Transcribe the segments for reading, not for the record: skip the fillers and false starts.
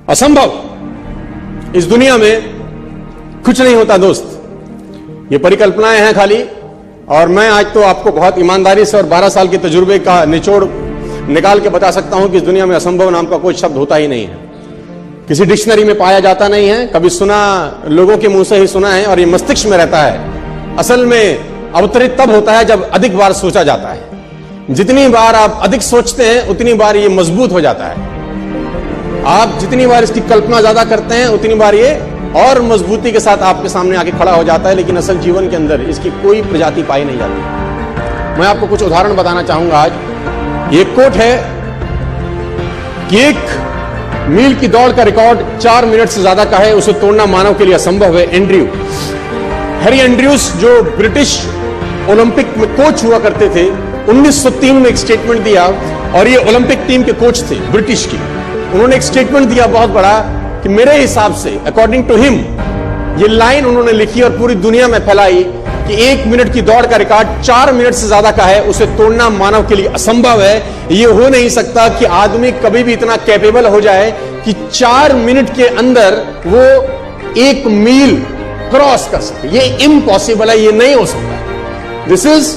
असंभव इस दुनिया में कुछ नहीं होता दोस्त, ये परिकल्पनाएं हैं खाली। और मैं आज तो आपको बहुत ईमानदारी से और 12 साल के तजुर्बे का निचोड़ निकाल के बता सकता हूं कि इस दुनिया में असंभव नाम का कोई शब्द होता ही नहीं है, किसी डिक्शनरी में पाया जाता नहीं है, कभी सुना लोगों के मुंह से ही सुना है और ये मस्तिष्क में रहता है। असल में अवतरित तब होता है जब अधिक बार सोचा जाता है। जितनी बार आप अधिक सोचते हैं उतनी बार ये मजबूत हो जाता है। आप जितनी बार इसकी कल्पना ज्यादा करते हैं उतनी बार ये और मजबूती के साथ आपके सामने आके खड़ा हो जाता है। लेकिन असल जीवन के अंदर इसकी कोई प्रजाति पाई नहीं जाती। मैं आपको कुछ उदाहरण बताना चाहूंगा आज। ये कोट है कि 1 मील की दौड़ का रिकॉर्ड 4 मिनट से ज्यादा का है, उसे तोड़ना मानव के लिए असंभव है। हैरी एंड्रयूज जो ब्रिटिश ओलंपिक में कोच हुआ करते थे, 1903 में एक स्टेटमेंट दिया, और ये ओलंपिक टीम के कोच थे ब्रिटिश की। उन्होंने एक स्टेटमेंट दिया बहुत बड़ा कि मेरे हिसाब से, अकॉर्डिंग टू हिम, ये लाइन उन्होंने लिखी और पूरी दुनिया में फैलाई कि 1 मिनट की दौड़ का रिकॉर्ड 4 मिनट से ज्यादा का है, उसे तोड़ना मानव के लिए असंभव है। ये हो नहीं सकता कि आदमी कभी भी इतना कैपेबल हो जाए कि 4 मिनट के अंदर वो 1 मील क्रॉस कर सके। ये इम्पॉसिबल है, ये नहीं हो सकता। This is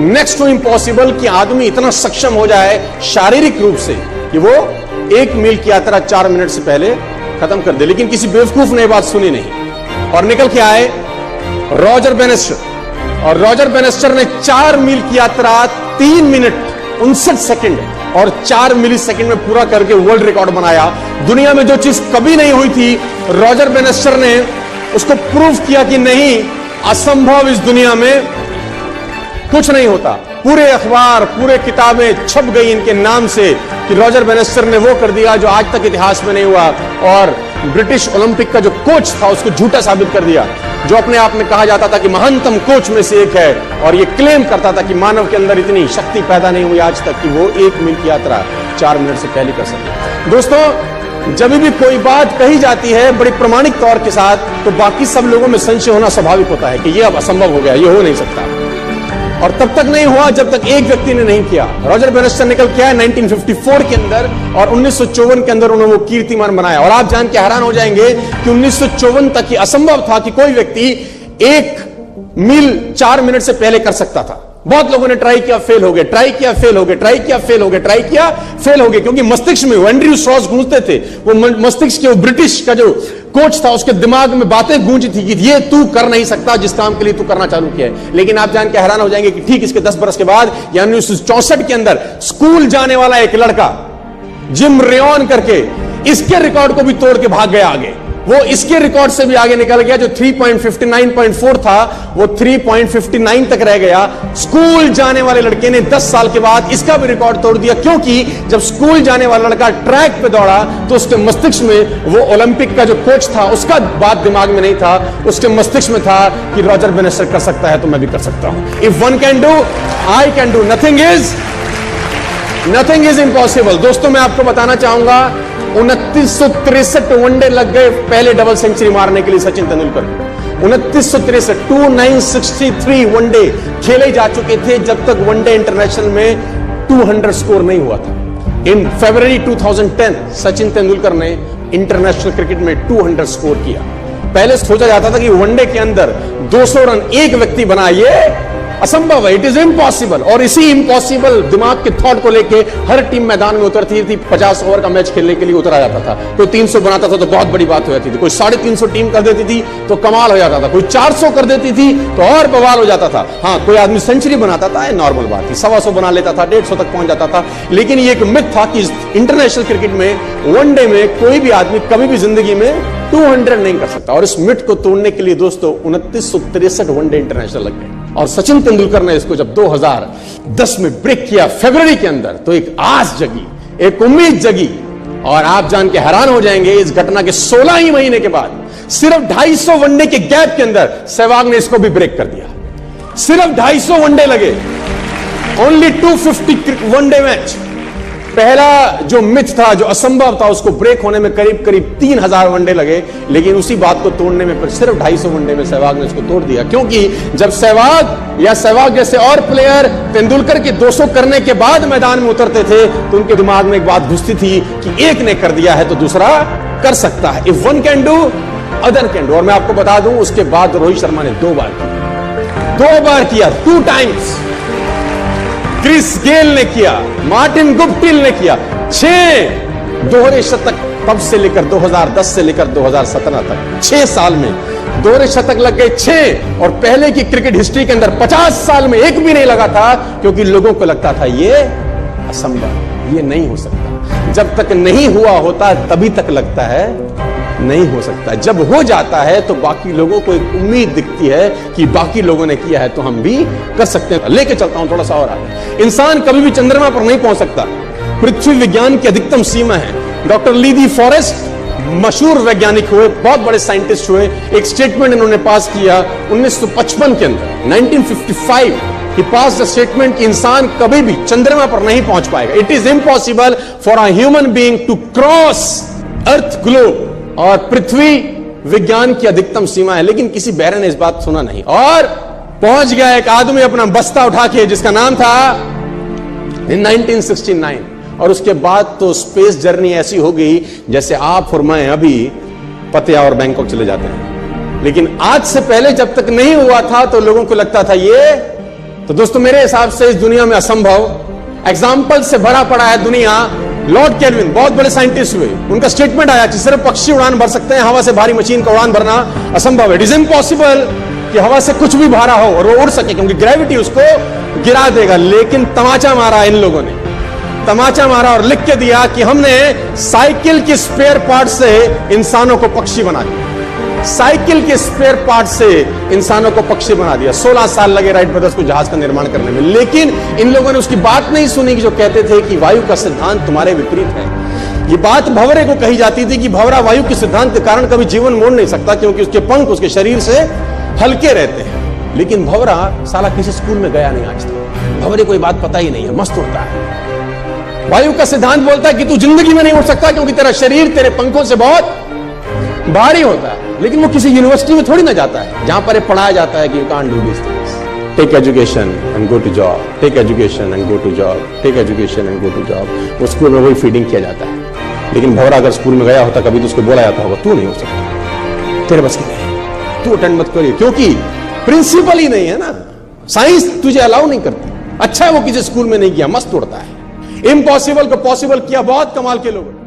next to impossible कि आदमी इतना सक्षम हो जाए शारीरिक रूप से कि वो 1 मील की यात्रा 4 मिनट से पहले खत्म कर दे। लेकिन किसी बेवकूफ ने बात सुनी नहीं और निकल के आए रॉजर बेनेस्टर। और रॉजर बेनेस्टर ने 4 मील की यात्रा 3 मिनट 59 सेकंड और 4 मिली सेकंड में पूरा करके वर्ल्ड रिकॉर्ड बनाया। दुनिया में जो चीज कभी नहीं हुई थी, रॉजर बेनेस्टर ने उसको प्रूव किया कि नहीं, असंभव इस दुनिया में कुछ नहीं होता। पूरे अखबार, पूरे किताबें छप गई इनके नाम से कि रॉजर बेनेस्टर ने वो कर दिया जो आज तक इतिहास में नहीं हुआ, और ब्रिटिश ओलंपिक का जो कोच था उसको झूठा साबित कर दिया, जो अपने आप में कहा जाता था कि महानतम कोच में से एक है, और ये क्लेम करता था कि मानव के अंदर इतनी शक्ति पैदा नहीं हुई आज तक कि वो 1 मील की यात्रा 4 मिनट से पहले कर सके। दोस्तों, जब भी कोई बात कही जाती है बड़ी प्रमाणिक तौर के साथ, तो बाकी सब लोगों में संशय होना स्वाभाविक होता है कि ये अब असंभव हो गया, ये हो नहीं सकता। और तब तक नहीं हुआ जब तक एक व्यक्ति ने नहीं किया। रॉजर बेनेस्टर निकल के आया 1954 के अंदर, और 1954 के अंदर उन्होंने वो कीर्तिमान बनाया। और आप जान के हैरान हो जाएंगे कि 1954 तक ये असंभव था कि कोई व्यक्ति 1 मील 4 मिनट से पहले कर सकता था। बहुत लोगों ने ट्राई किया, फेल हो गए, ट्राई किया, फेल हो गए, ट्राई किया, फेल हो गए, ट्राई किया, फेल हो गए, क्योंकि मस्तिष्क में एंड्रयू स्ट्रॉस गूंजते थे। वो मस्तिष्क के, वो ब्रिटिश का जो कोच था, उसके दिमाग में बातें गूंजी थी कि ये तू कर नहीं सकता जिस काम के लिए तू करना चालू किया है। लेकिन आप जान के हैरान हो जाएंगे कि ठीक इसके 10 बरस के बाद, यानी 1964 के अंदर, स्कूल जाने वाला एक लड़का जिम रेयन करके इसके रिकॉर्ड को भी तोड़ के भाग गया आगे। वो इसके रिकॉर्ड से भी आगे निकल गया, जो 3.59.4 था वो 3.59 तक रह गया। स्कूल जाने वाले लड़के ने 10 साल के बाद इसका भी रिकॉर्ड तोड़ दिया, क्योंकि जब स्कूल जाने वाला लड़का ट्रैक पे दौड़ा तो उसके मस्तिष्क में वो ओलंपिक का जो कोच था उसका बात दिमाग में नहीं था, उसके मस्तिष्क में था कि रॉजर बेनेस्टर कर सकता है तो मैं भी कर सकता हूं। If one can do, I can do. Nothing is impossible. दोस्तों, मैं आपको बताना चाहूंगा, 2963 वनडे लग गए पहले डबल सेंचुरी मारने के लिए सचिन तेंदुलकर। 2963 वनडे खेले जा चुके थे जब तक वनडे इंटरनेशनल में 200 स्कोर नहीं हुआ था। इन फरवरी 2010 सचिन तेंदुलकर ने इंटरनेशनल क्रिकेट में 200 स्कोर किया। पहले सोचा जाता था कि वनडे के अंदर 200 रन एक व्यक्ति बना, ये असंभव है, इट इज इम्पॉसिबल। और इसी इम्पॉसिबल दिमाग के थॉट को लेके हर टीम मैदान में उतरती थी। 50 ओवर का मैच खेलने के लिए उतरा जाता था। कोई 300 बनाता था तो बहुत बड़ी बात हो जाती थी, कोई 350 टीम कर देती थी तो कमाल हो जाता था, कोई 400 कर देती थी तो और बवाल हो जाता था। हाँ, कोई आदमी सेंचुरी बनाता था, नॉर्मल बात थी, 125 बना लेता था, 150 तक पहुंच जाता था। लेकिन ये एक मिथ था कि इंटरनेशनल क्रिकेट में वनडे में कोई भी आदमी कभी भी जिंदगी में 200 नहीं कर सकता। और इस मिथ को तोड़ने के लिए दोस्तों 2963 वनडे इंटरनेशनल लग गए। और सचिन तेंदुलकर ने इसको जब 2010 में ब्रेक किया फरवरी के अंदर, तो एक आस जगी, एक उम्मीद जगी। और आप जान के हैरान हो जाएंगे, इस घटना के 16 ही महीने के बाद, सिर्फ 250 वनडे के गैप के अंदर सहवाग ने इसको भी ब्रेक कर दिया। सिर्फ 250 वनडे लगे, ओनली 250 वनडे मैच, पहला जो मिथ था, जो असंभव था, उसको ब्रेक होने में करीब करीब 3000 वनडे लगे, लेकिन उसी बात को तोड़ने में सिर्फ 250 वनडे में सहवाग ने इसको तोड़ दिया। क्योंकि जब सहवाग या सहवाग जैसे और प्लेयर तेंदुलकर के 200 करने के बाद मैदान में उतरते थे, तो उनके दिमाग में एक बात घुसती थी कि एक ने कर दिया है तो दूसरा कर सकता है। If one can do other can do. और मैं आपको बता दूं, उसके बाद रोहित शर्मा ने 2 बार किया, 2 टाइम्स। क्रिस गेल ने किया, मार्टिन गुप्टिल ने किया, 6 दोहरे शतक तब से लेकर 2010 से लेकर 2017 तक 6 साल में दोहरे शतक लग गए 6। और पहले की क्रिकेट हिस्ट्री के अंदर 50 साल में एक भी नहीं लगा था, क्योंकि लोगों को लगता था ये असंभव, ये नहीं हो सकता। जब तक नहीं हुआ होता तभी तक लगता है नहीं हो सकता। जब हो जाता है तो बाकी लोगों को एक उम्मीद दिखती है कि बाकी लोगों ने किया है तो हम भी कर सकते हैं। लेके चलता हूं थोड़ा सा और आगे। इंसान कभी भी चंद्रमा पर नहीं पहुंच सकता, पृथ्वी विज्ञान की अधिकतम सीमा है। डॉक्टर ली दी फॉरेस्ट मशहूर वैज्ञानिक हुए, बहुत बड़े साइंटिस्ट हुए, एक स्टेटमेंट इन्होंने पास किया 1955 के अंदर, 1955 ही पास द स्टेटमेंट कि इंसान कभी भी चंद्रमा पर नहीं पहुंच पाएगा। It is impossible for a human being to cross earth globe. और पृथ्वी विज्ञान की अधिकतम सीमा है, लेकिन किसी बैरन ने इस बात सुना नहीं, और पहुंच गया एक आदमी अपना बस्ता उठा के, जिसका नाम था इन 1969। और उसके बाद तो स्पेस जर्नी ऐसी हो गई जैसे आप और मैं अभी पतिया और बैंकॉक चले जाते हैं। लेकिन आज से पहले जब तक नहीं हुआ था तो लोगों को लगता था ये तो। दोस्तों, मेरे हिसाब से इस दुनिया में असंभव एग्जाम्पल से भरा पड़ा है दुनिया। लॉर्ड केल्विन बहुत बड़े साइंटिस्ट हुए, उनका स्टेटमेंट आया कि सिर्फ पक्षी उड़ान भर सकते हैं, हवा से भारी मशीन का उड़ान भरना असंभव है। इट इज इम्पॉसिबल कि हवा से कुछ भी भारा हो और वो उड़ सके, क्योंकि ग्रेविटी उसको गिरा देगा। लेकिन तमाचा मारा इन लोगों ने, तमाचा मारा और लिख के दिया कि हमने साइकिल के स्पेयर पार्ट से इंसानों को पक्षी बना दिया। साइकिल के स्पेयर पार्ट से इंसानों को पक्षी बना दिया। 16 साल लगे राइट ब्रदर्स को जहाज का निर्माण करने में, लेकिन इन लोगों ने उसकी बात नहीं सुनी कि जो कहते थे कि वायु का सिद्धांत तुम्हारे विपरीत है। ये बात भंवरे को कही जाती थी कि भंवरा वायु के सिद्धांत के कारण कभी जीवन मोड़ नहीं सकता, क्योंकि उसके पंख उसके शरीर से हल्के रहते हैं। लेकिन भंवरा साला किसी स्कूल में गया नहीं आज तक, भंवरे को ये बात पता ही नहीं है, मस्त उड़ता है। वायु का सिद्धांत बोलता है कि तू जिंदगी में नहीं उड़ सकता, क्योंकि तेरा शरीर तेरे पंखों से बहुत भारी होता है। लेकिन वो किसी यूनिवर्सिटी में थोड़ी ना जाता है जहां पर पढ़ाया जाता है कि you can't do this things. Take education and go to job, take education and go to job, take education and go to job. वो स्कूल में वही फीडिंग किया जाता है। लेकिन भंवरा अगर स्कूल में गया होता कभी तो उसको बोला जाता होगा तू नहीं हो सकता, तेरे बस की नहीं, तू अटेंड मत करिए, क्योंकि प्रिंसिपल ही नहीं है ना। साइंस तुझे अलाउ नहीं करती। अच्छा है वो किसी स्कूल में नहीं किया, मस्त उड़ता है। इम्पॉसिबल को पॉसिबल किया बहुत कमाल के लोगों ने।